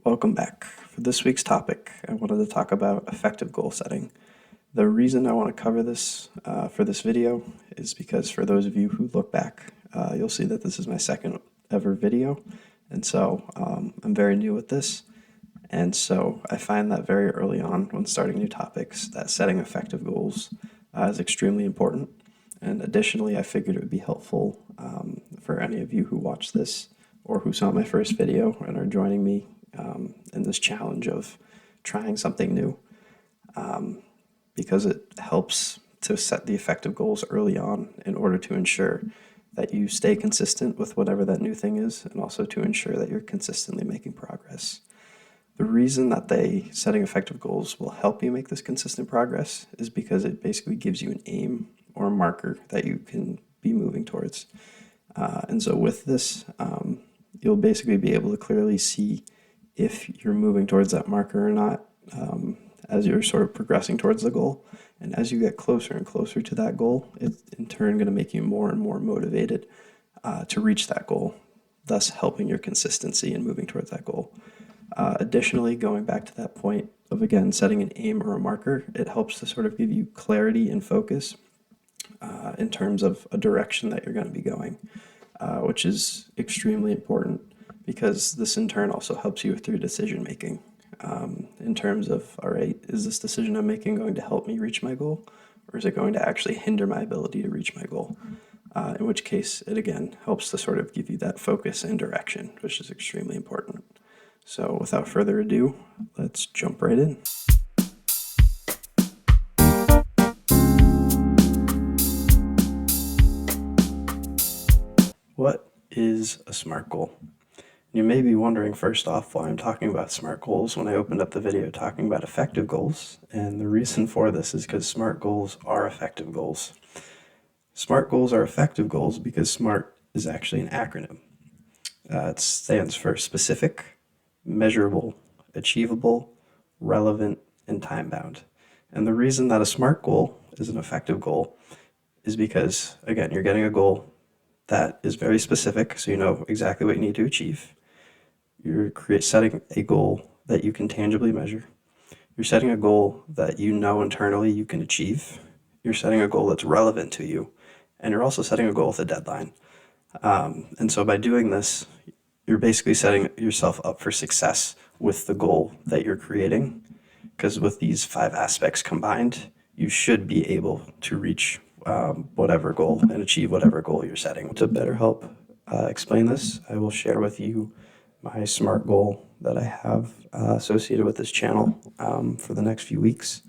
Welcome back. For this week's topic, I wanted to talk about effective goal setting. The reason I want to cover this for this video is because for those of you who look back, you'll see that this is my second ever video, and so I'm very new at this. And so I find that very early on when starting new topics that setting effective goals is extremely important. And additionally, I figured it would be helpful for any of you who watch this or who saw my first video and are joining me in this challenge of trying something new, because it helps to set the effective goals early on in order to ensure that you stay consistent with whatever that new thing is, and also to ensure that you're consistently making progress. The reason that setting effective goals will help you make this consistent progress is because it basically gives you an aim or a marker that you can be moving towards. And so with this, you'll basically be able to clearly see if you're moving towards that marker or not, as you're sort of progressing towards the goal. And as you get closer and closer to that goal, it's in turn going to make you more and more motivated to reach that goal, thus helping your consistency in moving towards that goal. Additionally, going back to that point of, again, setting an aim or a marker, it helps to sort of give you clarity and focus in terms of a direction that you're going to be going, which is extremely important because this in turn also helps you with your decision making in terms of, all right, is this decision I'm making going to help me reach my goal, or is it going to actually hinder my ability to reach my goal? In which case, it again helps to sort of give you that focus and direction, which is extremely important. So without further ado, let's jump right in. What is a SMART goal? You may be wondering first off why I'm talking about SMART goals when I opened up the video talking about effective goals. And the reason for this is because SMART goals are effective goals. SMART goals are effective goals because SMART is actually an acronym. It stands for specific, measurable, achievable, relevant, and time-bound. And the reason that a SMART goal is an effective goal is because, again, you're getting a goal that is very specific, so you know exactly what you need to achieve. You're setting a goal that you can tangibly measure. You're setting a goal that you know internally you can achieve. You're setting a goal that's relevant to you. And you're also setting a goal with a deadline. And so by doing this, you're basically setting yourself up for success with the goal that you're creating. Because with these 5 aspects combined, you should be able to reach whatever goal and achieve whatever goal you're setting. To better help explain this, I will share with you my SMART goal that I have associated with this channel for the next few weeks.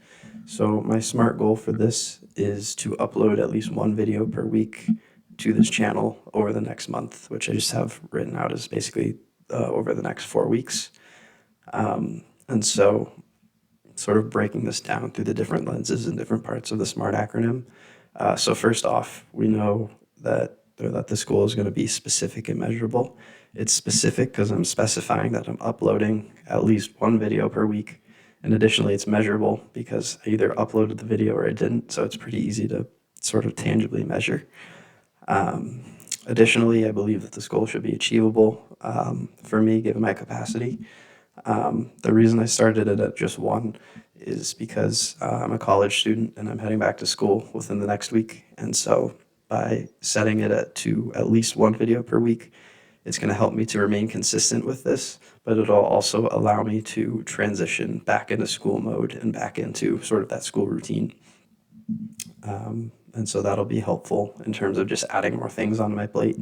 So my SMART goal for this is to upload at least 1 video per week to this channel over the next month, which I just have written out as basically over the next 4 weeks. And so sort of breaking this down through the different lenses and different parts of the SMART acronym. So first off, we know that this goal is going to be specific and measurable. It's specific because I'm specifying that I'm uploading at least 1 video per week. And additionally, it's measurable because I either uploaded the video or I didn't. So it's pretty easy to sort of tangibly measure. Additionally, I believe that this goal should be achievable for me, given my capacity. The reason I started it at just 1 is because I'm a college student and I'm heading back to school within the next week. And so by setting it to at least 1 video per week, it's going to help me to remain consistent with this, but it'll also allow me to transition back into school mode and back into sort of that school routine. And so that'll be helpful in terms of just adding more things on my plate.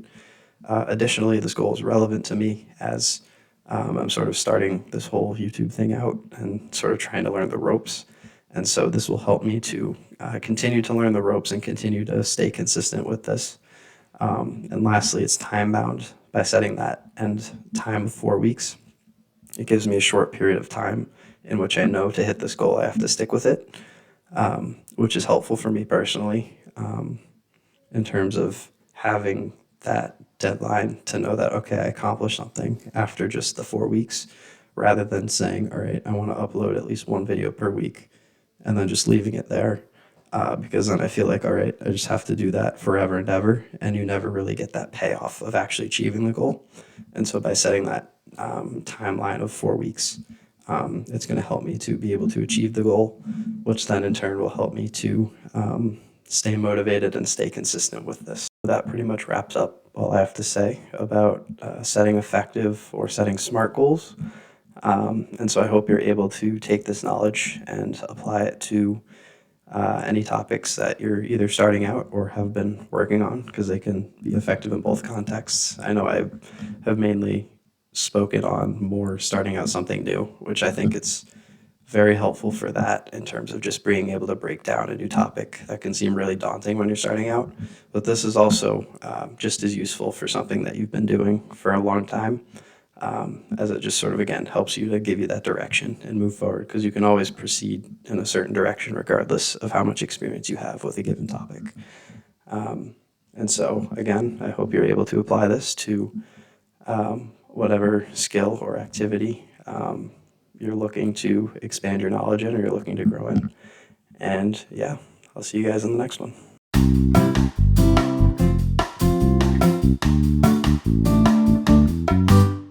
Additionally, this goal is relevant to me as I'm sort of starting this whole YouTube thing out and sort of trying to learn the ropes. And so this will help me to continue to learn the ropes and continue to stay consistent with this. And lastly, it's time-bound. By setting that end time of 4 weeks, it gives me a short period of time in which I know to hit this goal, I have to stick with it, which is helpful for me personally in terms of having that deadline to know that, okay, I accomplished something after just the 4 weeks, rather than saying, all right, I want to upload at least 1 video per week and then just leaving it there. because then I feel like, all right, I just have to do that forever and ever, and you never really get that payoff of actually achieving the goal. And so by setting that timeline of 4 weeks, it's going to help me to be able to achieve the goal, which then in turn will help me to stay motivated and stay consistent with this. That pretty much wraps up all I have to say about setting effective or setting SMART goals. And so I hope you're able to take this knowledge and apply it to any topics that you're either starting out or have been working on, because they can be effective in both contexts. I know I have mainly spoken on more starting out something new, which I think it's very helpful for that in terms of just being able to break down a new topic that can seem really daunting when you're starting out. But this is also just as useful for something that you've been doing for a long time, as it just sort of, again, helps you to give you that direction and move forward, because you can always proceed in a certain direction regardless of how much experience you have with a given topic. And so, again, I hope you're able to apply this to whatever skill or activity you're looking to expand your knowledge in or you're looking to grow in. And yeah, I'll see you guys in the next one.